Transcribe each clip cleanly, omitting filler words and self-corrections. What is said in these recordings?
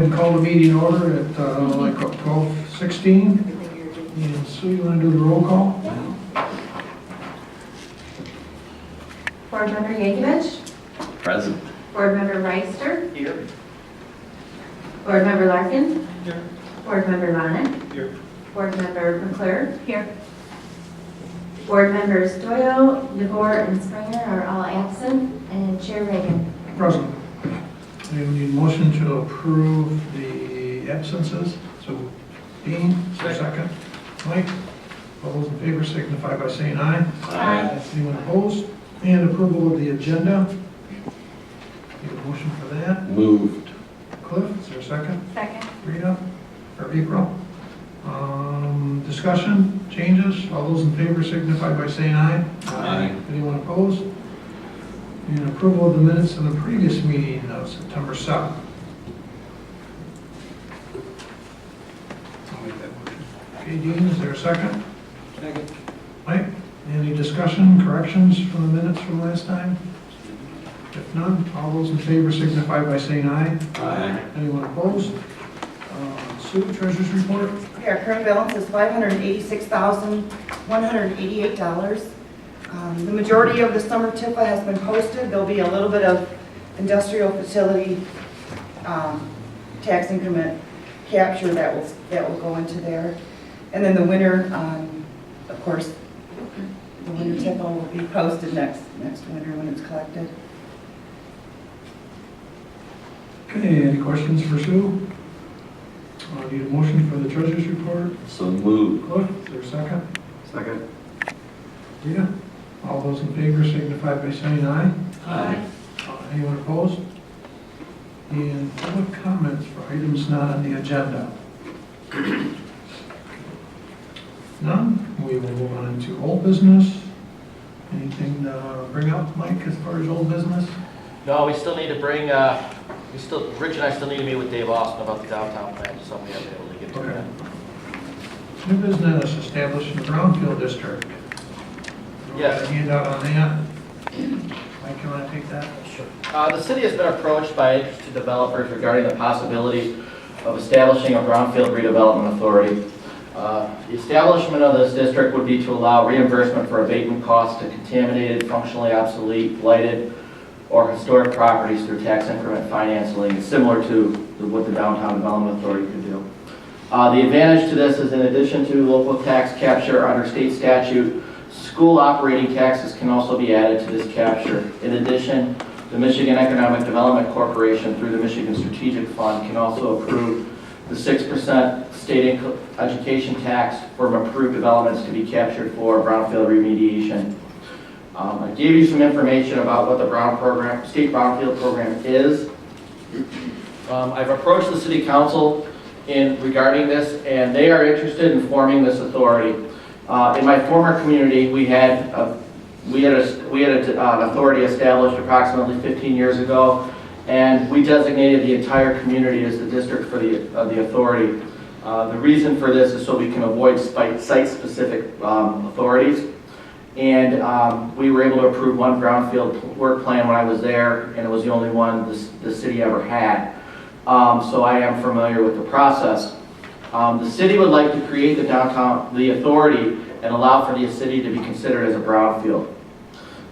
and call the meeting order at like 12:16. And Sue, you want to do the roll call? Board Member Yankovic. Present. Board Member Reister. Here. Board Member Larkin. Here. Board Member Lonnet. Here. Board Member McClure. Here. Board Members Doyle, DeVore, and Springer are all absent, and Chair Reagan. Present. We need a motion to approve the absences. So Dean, is there a second? Mike? All those in favor signify by saying aye. Aye. Anyone opposed? And approval of the agenda. Need a motion for that. Moved. Cliff, is there a second? Second. Rita, or April? Discussion, changes, all those in favor signify by saying aye. Aye. Anyone opposed? And approval of the minutes of the previous meeting of September 7th. I'll make that motion. Okay, Dean, is there a second? Second. Mike, any discussion, corrections from the minutes from last time? If none, all those in favor signify by saying aye. Aye. Anyone opposed? Sue, treasurer's report? Our current balance is $586,188. The majority of the summer TIFA has been posted. There'll be a little bit of industrial facility tax increment capture that will go into there. And then the winter, of course, the winter TIFA will be posted next winter when it's collected. Okay, any questions for Sue? Need a motion for the treasurer's report? So moved. Cliff, is there a second? Second. Rita? All those in favor signify by saying aye. Aye. Anyone opposed? And public comments for items not on the agenda? None? We will move on to old business. Anything to bring up, Mike, as far as old business? No, we still need to bring, Rich and I still need to meet with Dave Austin about the downtown plan, so we haven't been able to get to Okay. that. New business established in the Brownfield District. Yes. A handout on that. Mike, you want to take that? Sure. The city has been approached by interested developers regarding the possibility of establishing a brownfield redevelopment authority. The establishment of this district would be to allow reimbursement for abatement costs to contaminated, functionally obsolete, blighted, or historic properties through tax increment financing, similar to what the Downtown Development Authority could do. The advantage to this is, in addition to local tax capture under state statute, school operating taxes can also be added to this capture. In addition, the Michigan Economic Development Corporation, through the Michigan Strategic Fund, can also approve the 6% state education tax for approved developments to be captured for brownfield remediation. I gave you some information about what the state brownfield program is. I've approached the city council regarding this, and they are interested in forming this authority. In my former community, we had an authority established approximately 15 years ago, and we designated the entire community as the district for the authority. The reason for this is so we can avoid site-specific authorities. And we were able to approve one brownfield work plan when I was there, and it was the only one the city ever had. So I am familiar with the process. The city would like to create the authority and allow for the city to be considered as a brownfield.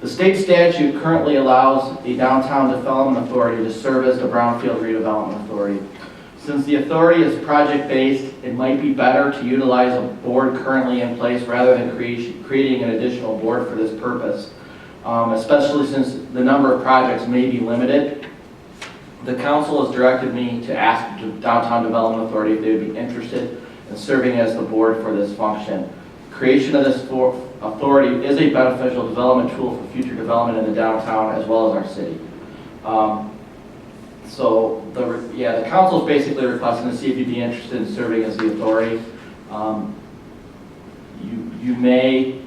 The state statute currently allows the Downtown Development Authority to serve as the Brownfield Redevelopment Authority. Since the authority is project-based, it might be better to utilize a board currently in place rather than creating an additional board for this purpose, especially since the number of projects may be limited. The council has directed me to ask the Downtown Development Authority if they would be interested in serving as the board for this function. Creation of this authority is a beneficial development tool for future development in the downtown as well as our city. So the council is basically requesting to see if you'd be interested in serving as the authority. You may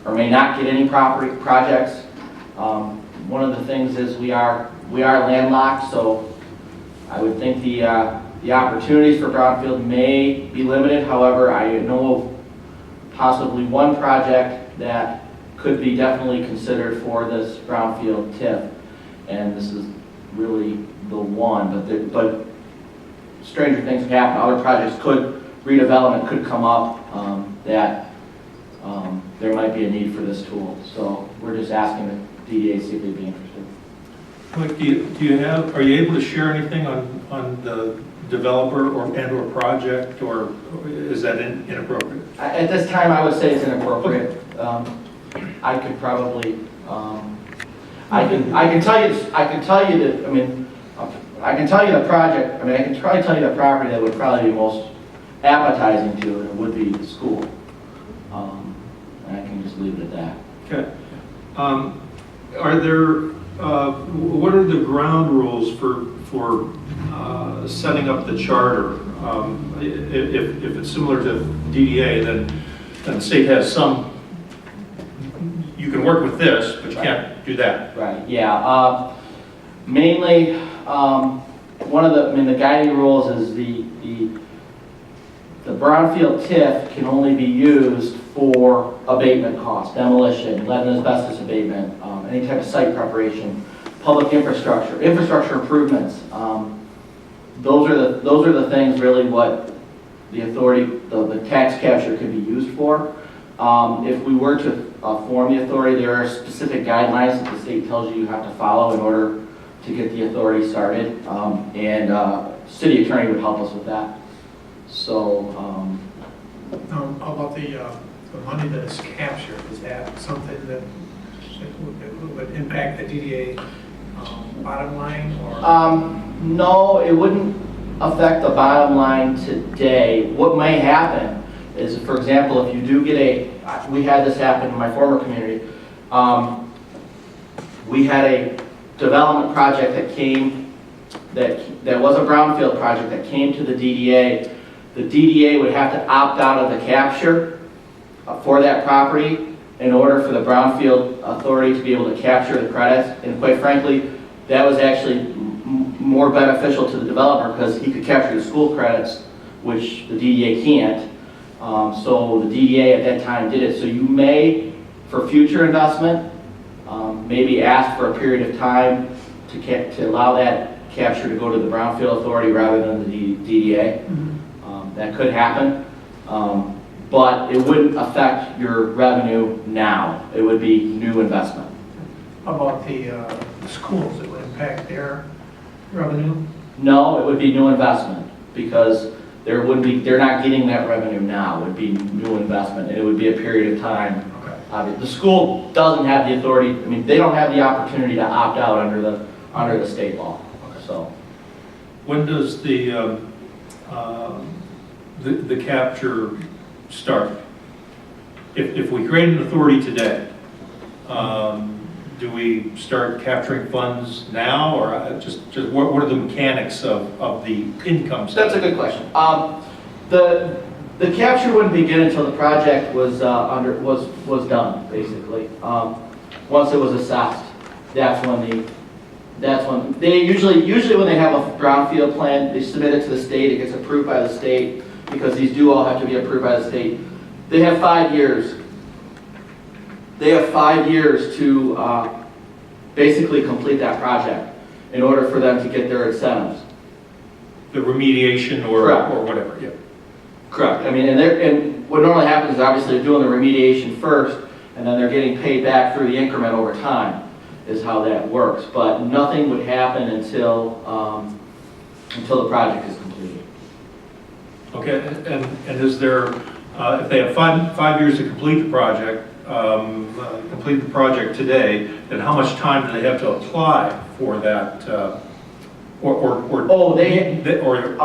or may not get any property projects. One of the things is we are landlocked, so I would think the opportunities for brownfield may be limited. However, I know of possibly one project that could be definitely considered for this brownfield TIF, and this is really the one. But stranger things can happen. Other projects redevelopment could come up that there might be a need for this tool. So we're just asking the DDA see if they'd be interested. Mike, are you able to share anything on the developer or project, or is that inappropriate? At this time, I would say it's inappropriate. I could probably, I can tell you that, I mean, I can tell you the project, I mean, I can probably tell you the property that would probably be most appetizing to, and it would be the school. And I can just leave it at that. Okay. Are there, what are the ground rules for setting up the charter? If it's similar to DDA, then the state has some, you can work with this, but you can't do that. Right, yeah. Mainly, one of the guiding rules is the brownfield TIF can only be used for abatement costs, demolition, lead and asbestos abatement, any type of site preparation, public infrastructure improvements. Those are the things really what the authority, the tax capture could be used for. If we were to form the authority, there are specific guidelines that the state tells you have to follow in order to get the authority started, and city attorney would help us with that. So, How about the money that is captured? Is that something that would impact the DDA bottom line, or? no, it wouldn't affect the bottom line today. What may happen is, for example, if you do get we had this happen in my former community. We had a development project that came, that was a brownfield project that came to the DDA. The DDA would have to opt out of the capture for that property in order for the brownfield authority to be able to capture the credits. And quite frankly, that was actually more beneficial to the developer because he could capture the school credits, which the DDA can't. So the DDA at that time did it. So you may, for future investment, maybe ask for a period of time to allow that capture to go to the brownfield authority rather than the DDA. That could happen, but it wouldn't affect your revenue now. It would be new investment. How about the schools? It would impact their revenue? No, it would be new investment because they're not getting that revenue now. It would be new investment, and it would be a period of time. Okay. The school doesn't have the authority. I mean, they don't have the opportunity to opt out under the state law. Okay. So, When does the capture start? If we create an authority today, do we start capturing funds now, or just what are the mechanics of the income? that's a good question. The capture wouldn't begin until the project was done, basically. Once it was assessed, that's when they usually when they have a brownfield plan, they submit it to the state. It gets approved by the state because these do all have to be approved by the state. They have 5 years. They have 5 years to basically complete that project in order for them to get their incentives. The remediation or whatever. Yeah. Correct. I mean, and what normally happens is obviously they're doing the remediation first, and then they're getting paid back through the increment over time, is how that works. But nothing would happen until the project is completed. Okay, and is there, if they have five years to complete the project today, then how much time do they have to apply for that? A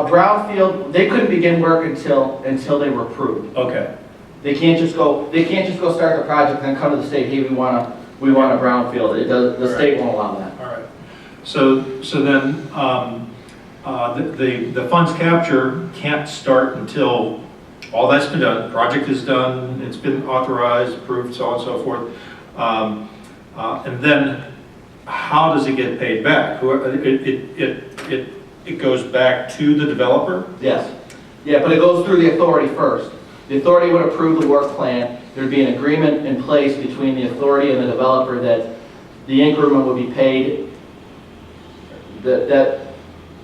brownfield, they couldn't begin work until they were approved. Okay. They can't just go start the project and then come to the state, hey, we want a brownfield. The state won't allow that. All right. So then the funds capture can't start until all that's been done, project is done, it's been authorized, approved, so on and so forth. And then how does it get paid back? It goes back to the developer? Yes. Yeah, but it goes through the authority first. The authority would approve the work plan. There'd be an agreement in place between the authority and the developer that the increment would be paid, that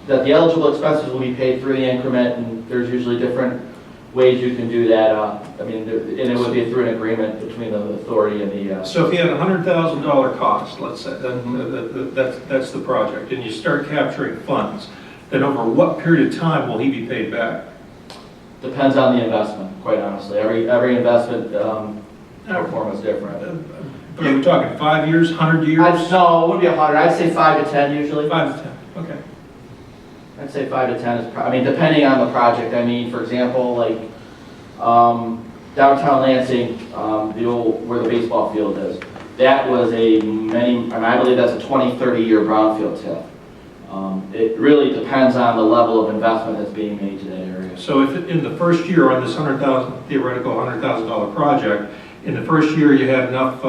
that the eligible expenses will be paid through the increment, and there's usually different ways you can do that. I mean, and it would be through an agreement between the authority and the. So if you had a $100,000 cost, let's say, then that's the project, and you start capturing funds, then over what period of time will he be paid back? Depends on the investment, quite honestly. Every investment performance is different. But are we talking 5 years, 100 years? No, it wouldn't be 100. I'd say 5 to 10 usually. 5 to 10, okay. I'd say 5 to 10 is, I mean, depending on the project. I mean, for example, like downtown Lansing, where the baseball field is. That was I believe that's a 20, 30-year brownfield tip. It really depends on the level of investment that's being made to that area. So if in the first year on this theoretical $100,000 project, in the first year you had enough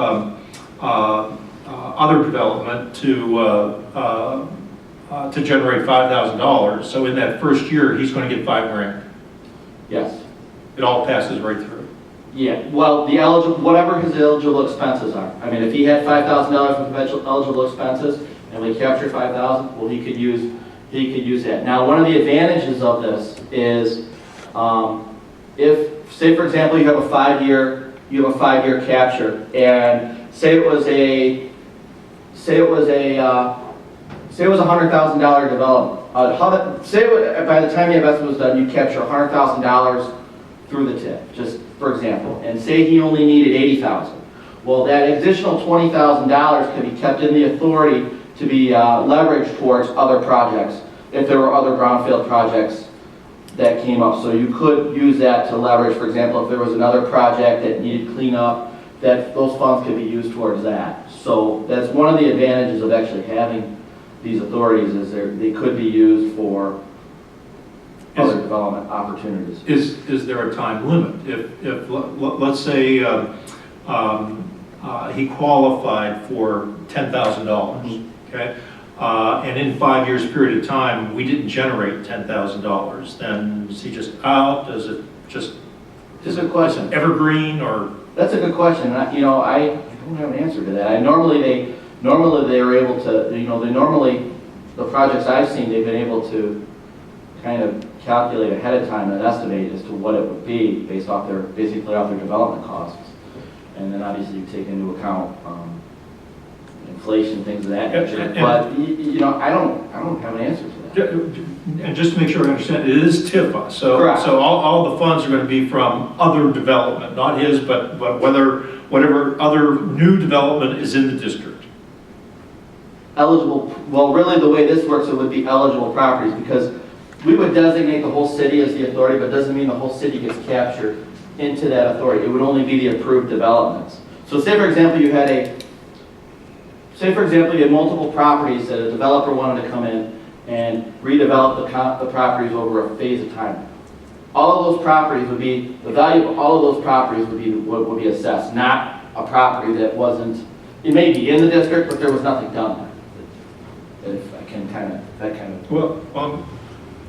other development to generate $5,000, so in that first year he's going to get $5,000. Yes. It all passes right through. Yeah. Well, whatever his eligible expenses are. I mean, if he had $5,000 from eligible expenses and we captured $5,000, well, he could use that. Now, one of the advantages of this is if, say, for example, you have a 5-year capture, and say it was a $100,000 development. Say by the time the investment was done, you capture $100,000 through the tip, just for example, and say he only needed $80,000. Well, that additional $20,000 could be kept in the authority to be leveraged towards other projects if there were other brownfield projects that came up. So you could use that to leverage, for example, if there was another project that needed cleanup, that those funds could be used towards that. So that's one of the advantages of actually having these authorities, is they could be used for other development opportunities. Is there a time limit? If let's say he qualified for $10,000, okay, and in 5 years period of time we didn't generate $10,000, then is he just out? Does it just That's a good question. evergreen, or? That's a good question. I don't have an answer to that. Normally they are able to, the projects I've seen, they've been able to kind of calculate ahead of time and estimate as to what it would be based off their development costs. And then obviously you take into account inflation, things of that nature. But I don't have an answer to that. And just to make sure I understand, it is TIFA, so Correct. so all the funds are going to be from other development, not his, but whatever other new development is in the district. Eligible, well, really the way this works, it would be eligible properties, because we would designate the whole city as the authority, but it doesn't mean the whole city gets captured into that authority. It would only be the approved developments. So say for example you had multiple properties that a developer wanted to come in and redevelop the properties over a phase of time. All of those properties would be, the value of all of those properties would be assessed, not a property that wasn't, it may be in the district, but there was nothing done there. If I can that kind of. Well,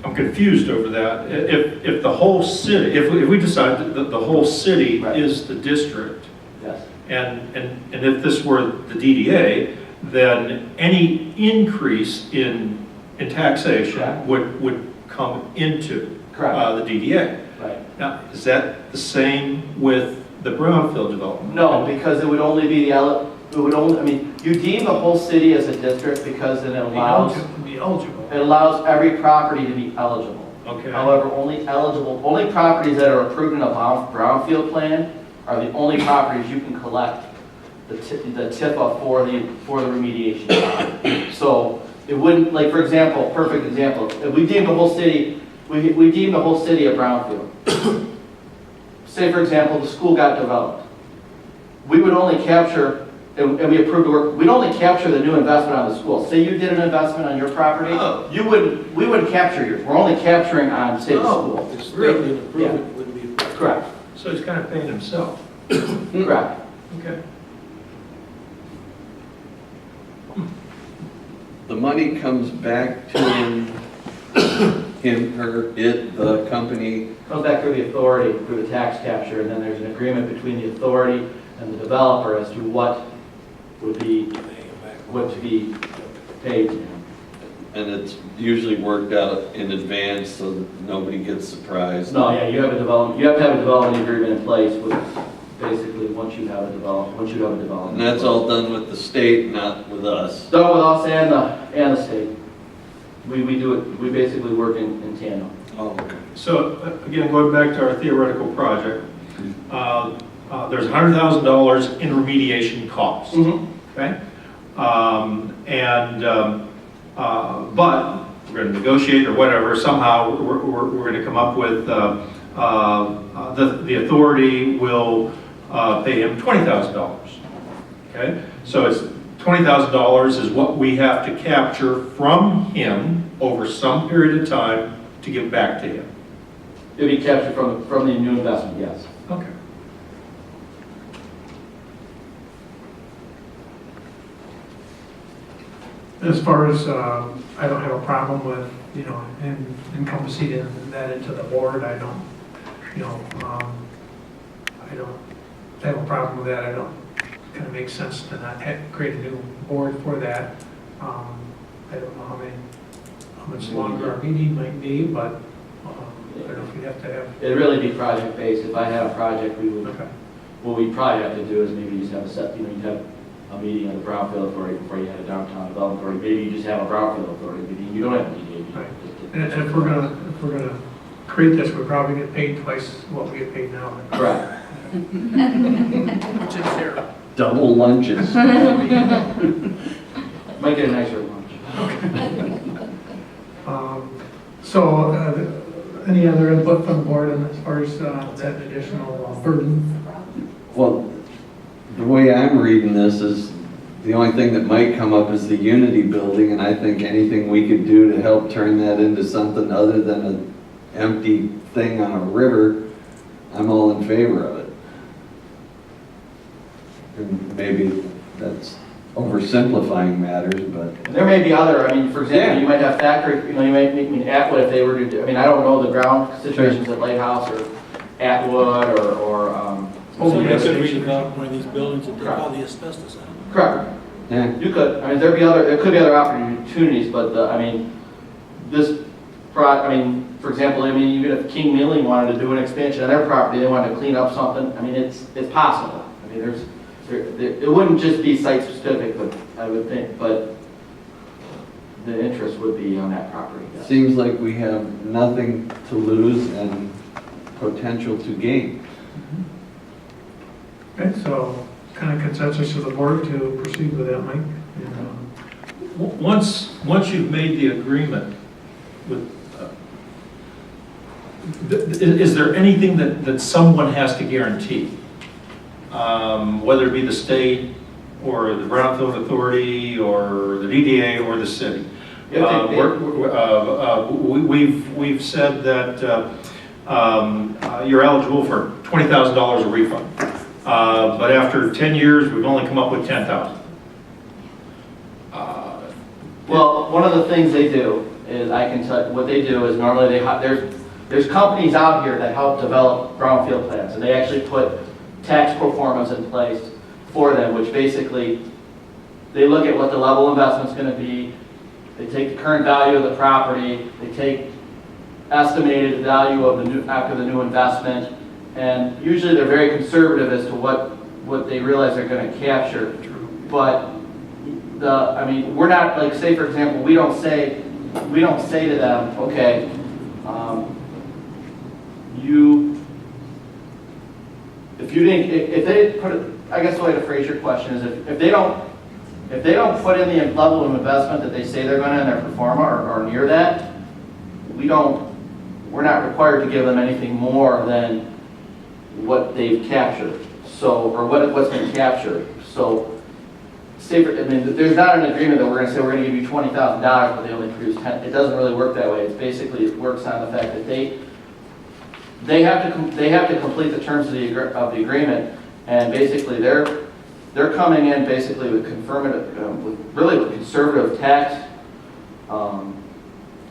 I'm confused over that. If the whole city, if we decide that the whole city Right. is the district, Yes. and if this were the DDA, then any increase in taxation Correct. would come into Correct. the DDA. Right. Now, is that the same with the brownfield development? No, because it would only be you deem the whole city as a district because then it allows Be eligible. It allows every property to be eligible. Okay. However, only properties that are approved in a brownfield plan are the only properties you can collect the TIFA for the remediation. So it wouldn't, like for example, perfect example, if we deem the whole city, we deem the whole city a brownfield. Say for example, the school got developed. We would only capture, and we approved the work, we'd only capture the new investment on the school. Say you did an investment on your property, we wouldn't capture yours. We're only capturing on, say, the school. It's really an improvement, wouldn't be. Correct. So he's kind of paying himself. Correct. Okay. The money comes back to him, her, it, the company. Comes back through the authority, through the tax capture, and then there's an agreement between the authority and the developer as to what would be, what to be paid to him. And it's usually worked out in advance so that nobody gets surprised. No, yeah, you have to have a development agreement in place with, basically, once you have a development. And that's all done with the state, not with us. Done with us and the state. We do it, we basically work in tandem. Oh, okay. So again, going back to our theoretical project, there's $100,000 in remediation costs, okay? But we're going to negotiate or whatever, somehow we're going to come up with, the authority will pay him $20,000, okay? So it's $20,000 is what we have to capture from him over some period of time to give back to him. It'll be captured from the new investment, yes. Okay. As far as, I don't have a problem with, encompassing that into the board. I don't, I don't have a problem with that. I don't, kind of makes sense to not create a new board for that. I don't know how much longer our meeting might be, but I don't know if we have to have. It'd really be project-based. If I had a project, Okay. what we'd probably have to do is maybe just have you'd have a meeting of the Brownfield Authority before you had a downtown development authority. Maybe you just have a Brownfield Authority meeting. You don't have a DDA. Right. And if we're gonna create this, we're probably get paid twice what we get paid now. Correct. Which is fair. Double lunches. Might get a nicer lunch. So, any other input from the board as far as that additional burden? Well, the way I'm reading this is, the only thing that might come up is the Unity building, and I think anything we could do to help turn that into something other than an empty thing on a river, I'm all in favor of it. And maybe that's oversimplifying matters, but And there may be other, for example, Yeah. you might have factory, you might make Atwood if they were to do, I don't know the ground situations at Lighthouse or Atwood or So you could redevelop one of these buildings and take all the asbestos out. correct. yeah. You could, there could be other opportunities, but for example, even if King Milling wanted to do an expansion on their property, they wanted to clean up something, it's possible. It wouldn't just be site specific, but I would think, but the interest would be on that property. Yes. Seems like we have nothing to lose and potential to gain. Okay, so kind of consensus of the board to proceed with that, Mike? Once you've made the agreement with, is there anything that someone has to guarantee? Whether it be the state or the Brownfield Authority or the DDA or the city. We've said that you're eligible for $20,000 of refund. But after 10 years, we've only come up with 10,000. Well, one of the things they do is, I can tell you, what they do is normally there's companies out here that help develop brownfield plans, and they actually put tax performance in place for them, which basically, they look at what the level of investment's going to be, they take the current value of the property, they take estimated value of after the new investment, and usually they're very conservative as to what they realize they're going to capture. But we're not, like, say for example, we don't say to them, okay, if they put it, I guess the way to phrase your question is, if they don't put in the level of investment that they say they're going to in their performa or near that, we're not required to give them anything more than what they've captured, or what's been captured. So, there's not an agreement that we're going to say we're going to give you $20,000, but they only produce 10. It doesn't really work that way. It's basically, it works on the fact that they have to complete the terms of the agreement, and basically they're coming in basically with with conservative tax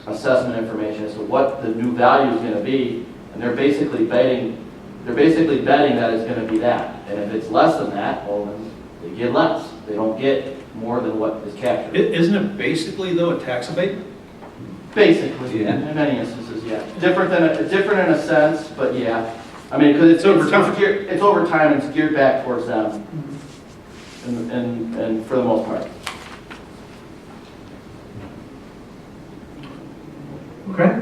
assessment information as to what the new value is going to be, and they're basically betting that it's going to be that. And if it's less than that, well, then they get less. They don't get more than what is captured. Isn't it basically, though, a tax abatement? Basically, Yeah. in many instances, yeah. Different in a sense, but yeah. I mean, because it's overtime. it's overtime, and it's geared back towards them, and for the most part. Okay,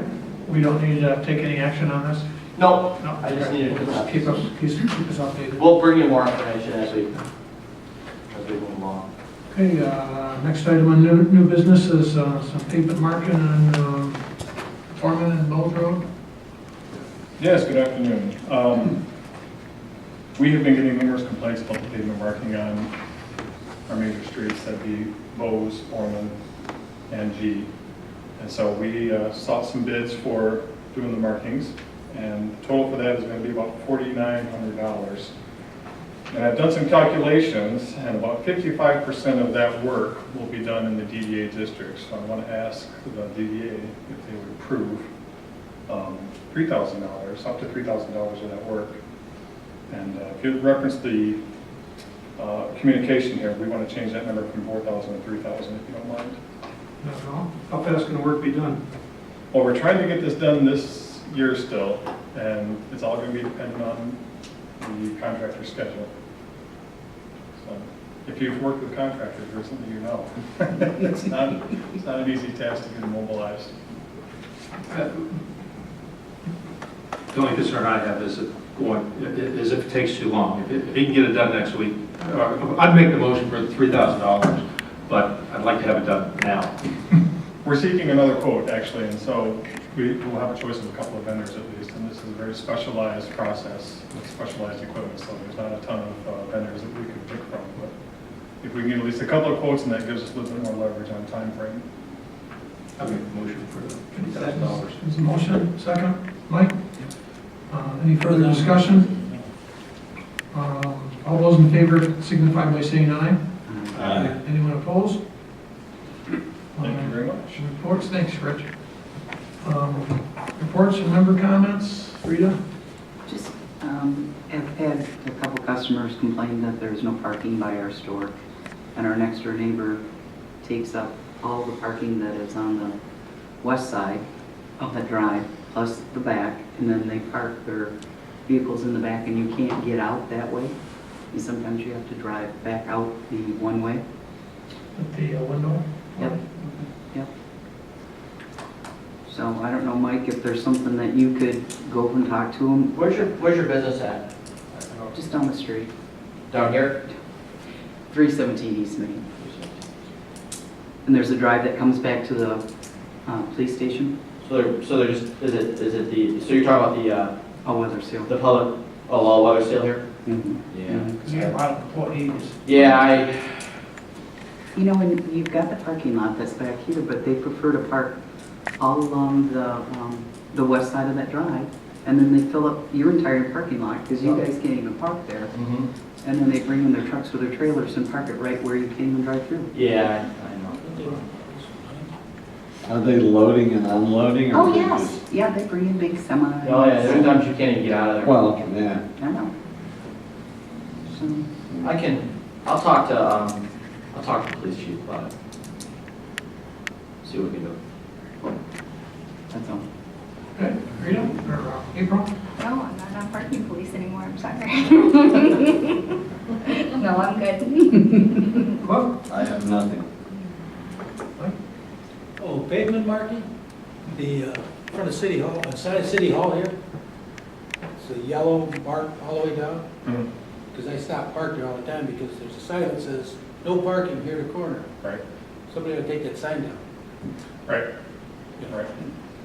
we don't need to take any action on this? No, No. I just needed to. Just keep us updated. We'll bring you more information as we move along. Okay, next item on new business is some pavement marking on Foreman and Lowell Road. Yes, good afternoon. We have been getting numerous complaints about the pavement marking on our major streets, that'd be Bose, Foreman, and G. And so we sought some bids for doing the markings, and the total for that is going to be about $4,900. And I've done some calculations, and about 55% of that work will be done in the DDA district. So I want to ask the DDA if they would approve $3,000, up to $3,000 of that work. And if you reference the communication here, we want to change that number from 4,000 to 3,000, if you don't mind. No. How fast can the work be done? Well, we're trying to get this done this year still, and it's all going to be dependent on the contractor's schedule. So if you've worked with contractors recently, you know. It's not an easy task to get them mobilized. The only concern I have is if it takes too long. If he can get it done next week, I'd make the motion for $3,000, but I'd like to have it done now. We're seeking another quote, actually, and so we will have a choice of a couple of vendors at least, and this is a very specialized process with specialized equipment, so there's not a ton of vendors that we could pick from, but if we can get at least a couple of quotes, and that gives us a little bit more leverage on time frame. I'd make the motion for $3,000. There's a motion, second. Mike? Any further discussion? All those in favor signify by saying aye. Aye. Anyone opposed? Thank you very much. Reports, thanks, Rich. Reports and member comments, Rita? Just, I've had a couple customers complain that there's no parking by our store, and our next door neighbor takes up all the parking that is on the west side of that drive, plus the back, and then they park their vehicles in the back, and you can't get out that way. And sometimes you have to drive back out the one way. At the window? Yep. Yep. So I don't know, Mike, if there's something that you could go over and talk to them, Where's your business at? just down the street, Down here? 317 East Main. And there's a drive that comes back to the police station. So they're just, is it the, so you're talking about Oh, weather seal. the public, all weather seal here? Mhm. Because you have a lot of employees. Yeah, You know, when you've got the parking lot that's back here, but they prefer to park all along the west side of that drive, and then they fill up your entire parking lot, because you guys can't even park there. mm-hmm. And then they bring in their trucks or their trailers and park it right where you can't even drive through. Yeah, I know. Are they loading and unloading? or Oh, they yes. just- Yeah, they bring in big semis. Oh, yeah, there's times you can't even get out of there. Well, yeah. I know. So, I'll talk to the police chief about it. See what we can do. that's all. Okay, Rita, or April? No, I'm not on parking police anymore, I'm sorry. No, I'm good. Well, I have nothing. Oh, pavement marking, the front of City Hall, inside of City Hall here. It's a yellow mark all the way down, Mhm. because I stop parked there all the time because there's a sign that says, no parking here to corner. Right, Somebody will take that sign down. right, Yeah. right.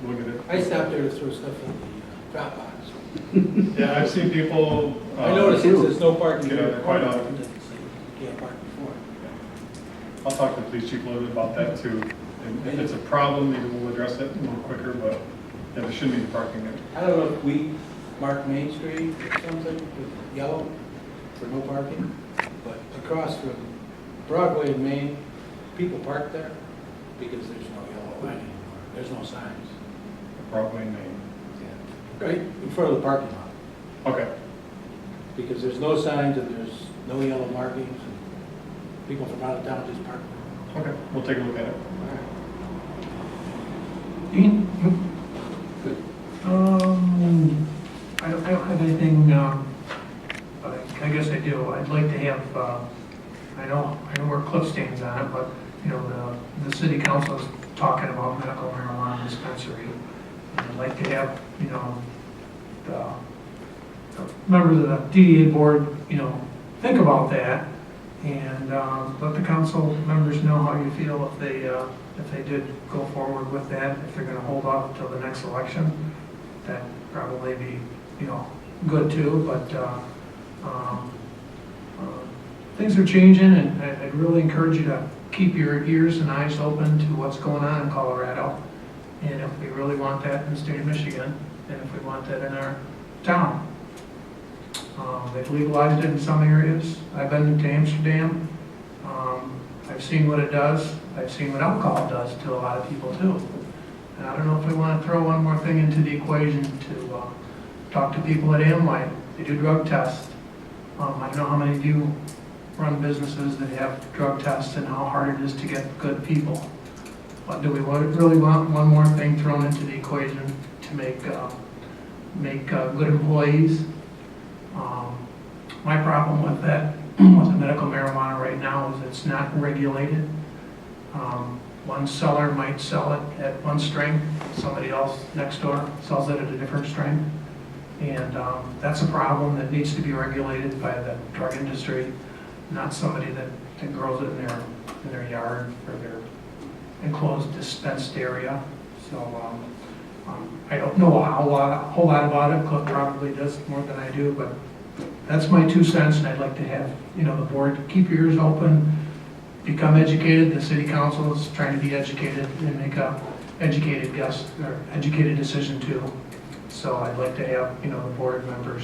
Look at it. I stop there to throw stuff in the drop box. Yeah, I've seen people. I noticed it says no parking Get here out to there quite corner. often. It doesn't say you can't park before. I'll talk to the police chief a little bit about that too. And if it's a problem, maybe we'll address it a little quicker, but yeah, there shouldn't be parking there. I don't know if we mark Main Street or something with yellow for no parking, but across from Broadway and Main, people park there because there's no yellow line anymore. There's no signs. Broadway and Main. Right in front of the parking lot, Okay, because there's no signs and there's no yellow markings. And people from out of town just park there. okay, we'll take a look at it. Dean? I don't have anything, but I guess I do. I'd like to have, I know where Cliff stands on it, but, you know, the city council is talking about medical marijuana dispensary. And I'd like to have, you know, the members of the DDA board, you know, think about that and let the council members know how you feel if they did go forward with that, if they're going to hold off until the next election. That'd probably be, you know, good too, but things are changing, and I'd really encourage you to keep your ears and eyes open to what's going on in Colorado. And if we really want that in the state of Michigan, and if we want that in our town. They've legalized it in some areas. I've been to Amsterdam. I've seen what it does. I've seen what alcohol does to a lot of people too. And I don't know if we want to throw one more thing into the equation to talk to people at Amway. They do drug tests. I don't know how many of you run businesses that have drug tests and how hard it is to get good people. But do we really want one more thing thrown into the equation to make good employees? My problem with that, with the medical marijuana right now, is it's not regulated. One seller might sell it at one strength, somebody else next door sells it at a different strength. And that's a problem that needs to be regulated by the drug industry, not somebody that grows it in their yard or their enclosed dispensed area. So I don't know a whole lot about it. Cliff probably does more than I do, but that's my 2 cents, and I'd like to have, you know, the board keep your ears open, become educated. The city council is trying to be educated and make a educated guess or educated decision too. So I'd like to have, you know, the board members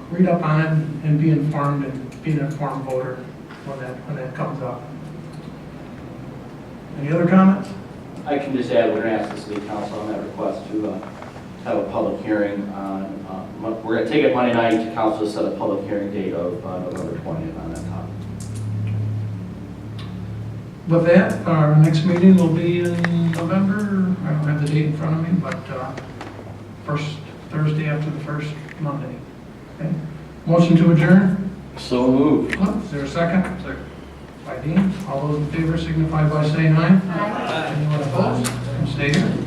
read up on it and be informed and be an informed voter when that comes up. Any other comments? I can just add, we're going to ask the city council on that request to have a public hearing on, we're going to take it Monday night to council to set a public hearing date of November 20th on that topic. With that, our next meeting will be in November. I don't have the date in front of me, but first Thursday after the first Monday. Okay. Motion to adjourn? So moved. Is there a second? Second. By Dean. All those in favor signify by saying aye. Aye. Anyone opposed? Stay here.